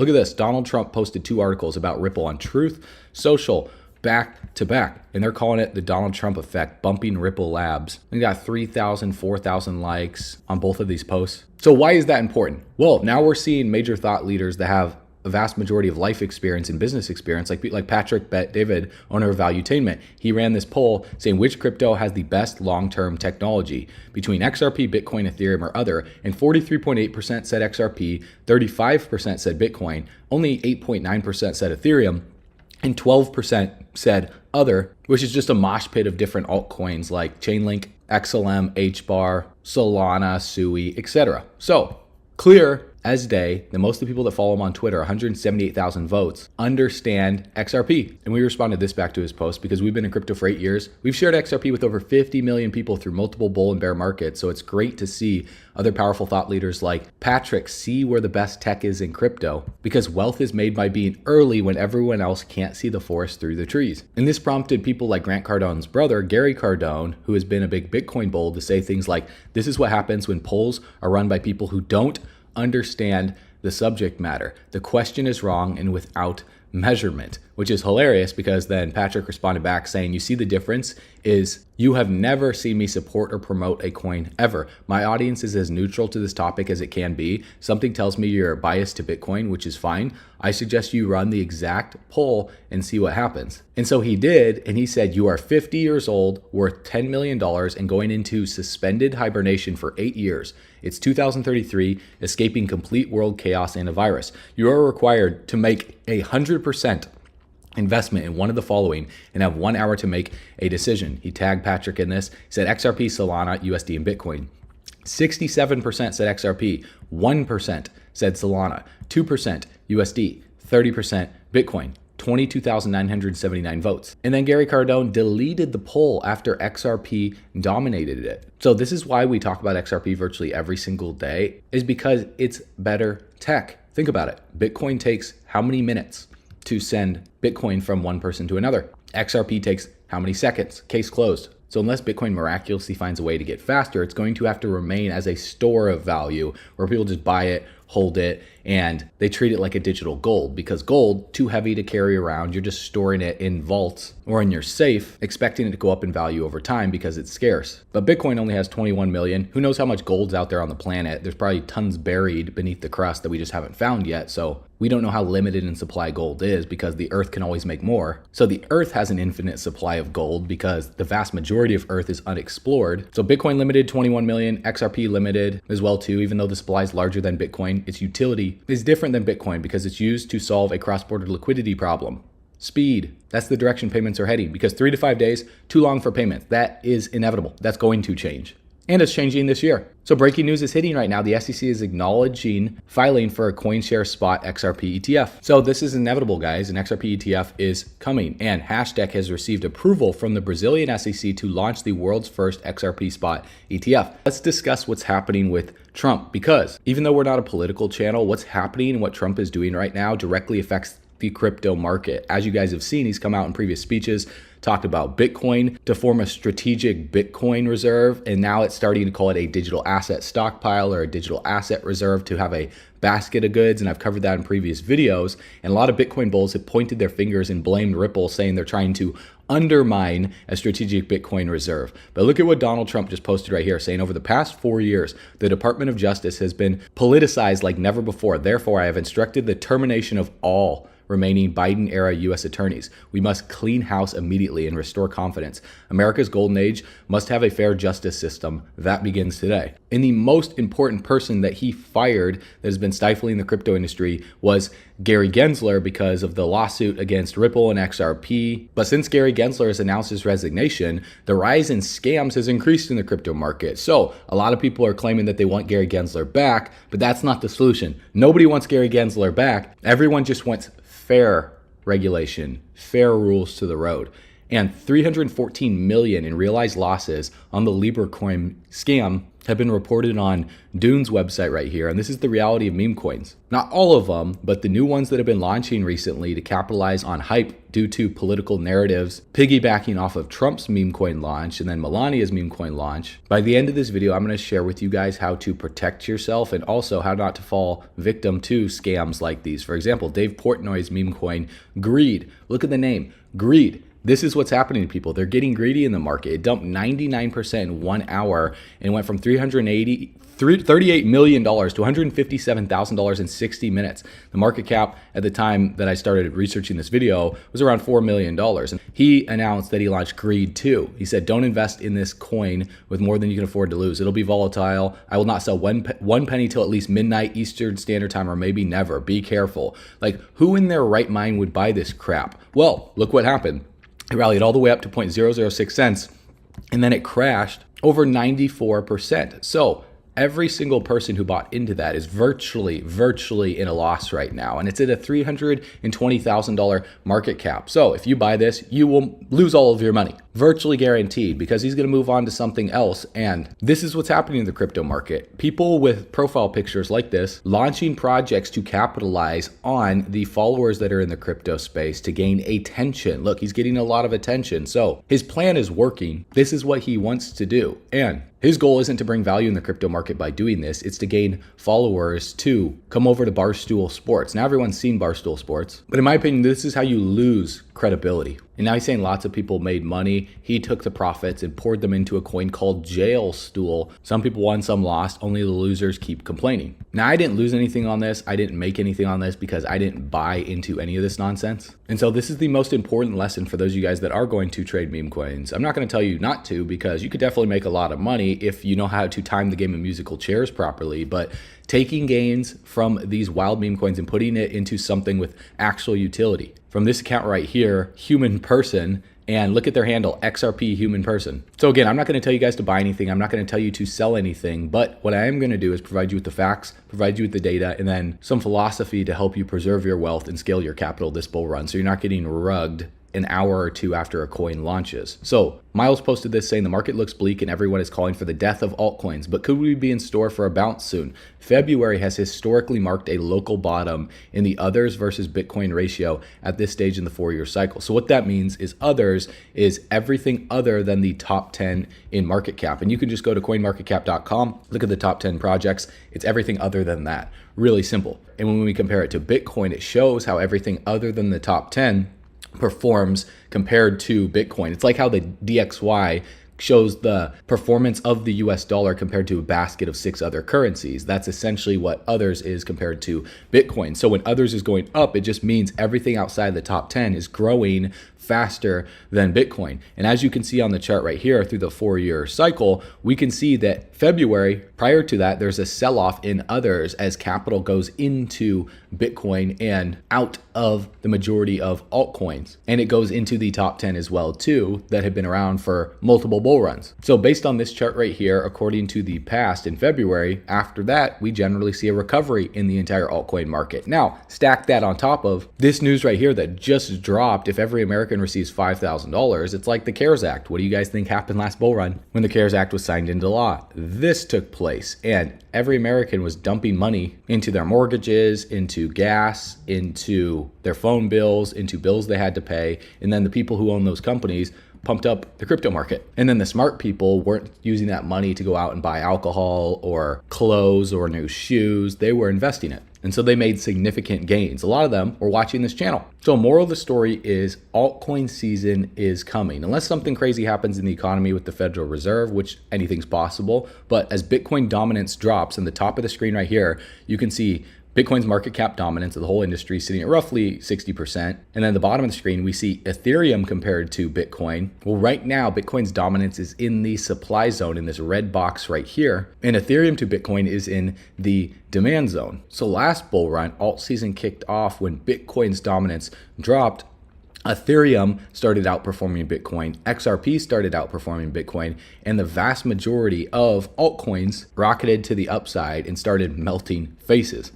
Look at this. Donald Trump posted 2 articles about Ripple on Truth Social back to back, and they're calling it the Donald Trump effect, bumping Ripple Labs. We got 3,000, 4,000 likes on both of these posts. So why is that important? Well, now we're seeing major thought leaders that have a vast majority of life experience and business experience, like Patrick Bet-David, owner of Valuetainment. He ran this poll saying which crypto has the best long-term technology between XRP, Bitcoin, Ethereum, or other, and 43.8% said XRP, 35% said Bitcoin, only 8.9% said Ethereum, and 12% said other, which is just a mosh pit of different altcoins like Chainlink, XLM, HBAR, Solana, Sui, etc. So clear as day that most of the people that follow him on Twitter, 178,000 votes, understand XRP. And we responded this back to his post because we've been in crypto for 8 years. We've shared XRP with over 50 million people through multiple bull and bear markets. So it's great to see other powerful thought leaders like Patrick see where the best tech is in crypto, because wealth is made by being early when everyone else can't see the forest through the trees. And this prompted people like Grant Cardone's brother, Gary Cardone, who has been a big Bitcoin bull, to say things like, this is what happens when polls are run by people who don't understand the subject matter. The question is wrong and without measurement, which is hilarious because then Patrick responded back saying, you see the difference is you have never seen me support or promote a coin ever. My audience is as neutral to this topic as it can be. Something tells me you're biased to Bitcoin, which is fine. I suggest you run the exact poll and see what happens. And so he did, and he said, you are 50 years old, worth $10 million, and going into suspended hibernation for 8 years. It's 2033, escaping complete world chaos and a virus. You are required to make 100% investment in one of the following and have 1 hour to make a decision. He tagged Patrick in this. He said XRP, Solana, USD, and Bitcoin. 67% said XRP, 1% said Solana, 2% USD, 30% Bitcoin. 22,979 votes. And then Gary Cardone deleted the poll after XRP dominated it. So this is why we talk about XRP virtually every single day, is because it's better tech. Think about it. Bitcoin takes how many minutes to send Bitcoin from one person to another? XRP takes how many seconds? Case closed. So unless Bitcoin miraculously finds a way to get faster, it's going to have to remain as a store of value where people just buy it, hold it, and they treat it like a digital gold, because gold, too heavy to carry around. You're just storing it in vaults or in your safe, expecting it to go up in value over time because it's scarce. But Bitcoin only has 21 million. Who knows how much gold's out there on the planet? There's probably tons buried beneath the crust that we just haven't found yet. So we don't know how limited in supply gold is, because the earth can always make more. So the earth has an infinite supply of gold because the vast majority of earth is unexplored. So Bitcoin limited 21 million, XRP limited as well too, even though the supply is larger than Bitcoin. Its utility is different than Bitcoin because it's used to solve a cross-border liquidity problem. Speed, that's the direction payments are heading, because 3 to 5 days, too long for payments. That is inevitable. That's going to change. And it's changing this year. So breaking news is hitting right now. The SEC is acknowledging filing for a CoinShares Spot XRP ETF. So this is inevitable, guys. An XRP ETF is coming. And Hashtag has received approval from the Brazilian SEC to launch the world's first XRP Spot ETF. Let's discuss what's happening with Trump, because even though we're not a political channel, what's happening and what Trump is doing right now directly affects the crypto market. As you guys have seen, he's come out in previous speeches, talked about Bitcoin to form a strategic Bitcoin reserve, and now it's starting to call it a digital asset stockpile or a digital asset reserve to have a basket of goods. And I've covered that in previous videos. And a lot of Bitcoin bulls have pointed their fingers and blamed Ripple, saying they're trying to undermine a strategic Bitcoin reserve. But look at what Donald Trump just posted right here, saying over the past 4 years, the Department of Justice has been politicized like never before. Therefore, I have instructed the termination of all remaining Biden-era U.S. attorneys. We must clean house immediately and restore confidence. America's golden age must have a fair justice system. That begins today. And the most important person that he fired that has been stifling the crypto industry was Gary Gensler, because of the lawsuit against Ripple and XRP. But since Gary Gensler has announced his resignation, the rise in scams has increased in the crypto market. So a lot of people are claiming that they want Gary Gensler back, but that's not the solution. Nobody wants Gary Gensler back. Everyone just wants fair regulation, fair rules to the road. and 314 million in realized losses on the Libra coin scam have been reported on Dune's website right here. And this is the reality of meme coins. Not all of them, but the new ones that have been launching recently to capitalize on hype due to political narratives, piggybacking off of Trump's meme coin launch and then Melania's meme coin launch. By the end of this video, I'm going to share with you guys how to protect yourself and also how not to fall victim to scams like these. For example, Dave Portnoy's meme coin, Greed. Look at the name, Greed. This is what's happening to people. They're getting greedy in the market. It dumped 99% in 1 hour and went from $38 million to $157,000 in 60 minutes. The market cap at the time that I started researching this video was around $4 million. And he announced that he launched Greed 2. He said, don't invest in this coin with more than you can afford to lose. It'll be volatile. I will not sell one penny till at least midnight Eastern Standard Time or maybe never. Be careful. Like, who in their right mind would buy this crap? Well, look what happened. It rallied all the way up to 0.006 cents, and then it crashed over 94%. So every single person who bought into that is virtually in a loss right now. And it's at a $320,000 market cap. So if you buy this, you will lose all of your money. Virtually guaranteed, because he's going to move on to something else. And this is what's happening in the crypto market. People with profile pictures like this launching projects to capitalize on the followers that are in the crypto space to gain attention. Look, he's getting a lot of attention. So his plan is working. This is what he wants to do. And his goal isn't to bring value in the crypto market by doing this. It's to gain followers to come over to Barstool Sports. Now everyone's seen Barstool Sports, but in my opinion, this is how you lose credibility. And now he's saying lots of people made money. He took the profits and poured them into a coin called Jail Stool. Some people won, some lost. Only the losers keep complaining. Now, I didn't lose anything on this. I didn't make anything on this because I didn't buy into any of this nonsense. And so this is the most important lesson for those of you guys that are going to trade meme coins. I'm not going to tell you not to, because you could definitely make a lot of money if you know how to time the game of musical chairs properly. But taking gains from these wild meme coins and putting it into something with actual utility. From this account right here, Human Person, and look at their handle, XRP Human Person. So again, I'm not going to tell you guys to buy anything. I'm not going to tell you to sell anything, but what I am going to do is provide you with the facts, provide you with the data, and then some philosophy to help you preserve your wealth and scale your capital this bull run, so you're not getting rugged an hour or two after a coin launches. So Miles posted this saying the market looks bleak and everyone is calling for the death of altcoins, but could we be in store for a bounce soon? February has historically marked a local bottom in the others versus Bitcoin ratio at this stage in the 4-year cycle. So what that means is others is everything other than the top 10 in market cap. And you can just go to coinmarketcap.com, look at the top 10 projects. It's everything other than that. Really simple. And when we compare it to Bitcoin, it shows how everything other than the top 10 performs compared to Bitcoin. It's like how the DXY shows the performance of the US dollar compared to a basket of 6 other currencies. That's essentially what others is compared to Bitcoin. So when others is going up, it just means everything outside the top 10 is growing faster than Bitcoin. And as you can see on the chart right here through the 4-year cycle, we can see that February, prior to that, there's a sell-off in others as capital goes into Bitcoin and out of the majority of altcoins. And it goes into the top 10 as well too, that have been around for multiple bull runs. So based on this chart right here, according to the past in February, after that, we generally see a recovery in the entire altcoin market. Now, stack that on top of this news right here that just dropped. If every American receives $5,000, it's like the CARES Act. What do you guys think happened last bull run when the CARES Act was signed into law? This took place, and every American was dumping money into their mortgages, into gas, into their phone bills, into bills they had to pay. And then the people who own those companies pumped up the crypto market. And then the smart people weren't using that money to go out and buy alcohol or clothes or new shoes. They were investing it. And so they made significant gains. A lot of them were watching this channel. So moral of the story is altcoin season is coming. Unless something crazy happens in the economy with the Federal Reserve, which anything's possible. But as Bitcoin dominance drops, in the top of the screen right here, you can see Bitcoin's market cap dominance of the whole industry sitting at roughly 60%. And then at the bottom of the screen, we see Ethereum compared to Bitcoin. Well, right now, Bitcoin's dominance is in the supply zone in this red box right here. And Ethereum to Bitcoin is in the demand zone. So last bull run, alt season kicked off when Bitcoin's dominance dropped. Ethereum started outperforming Bitcoin, XRP started outperforming Bitcoin, and the vast majority of altcoins rocketed to the upside and started melting faces.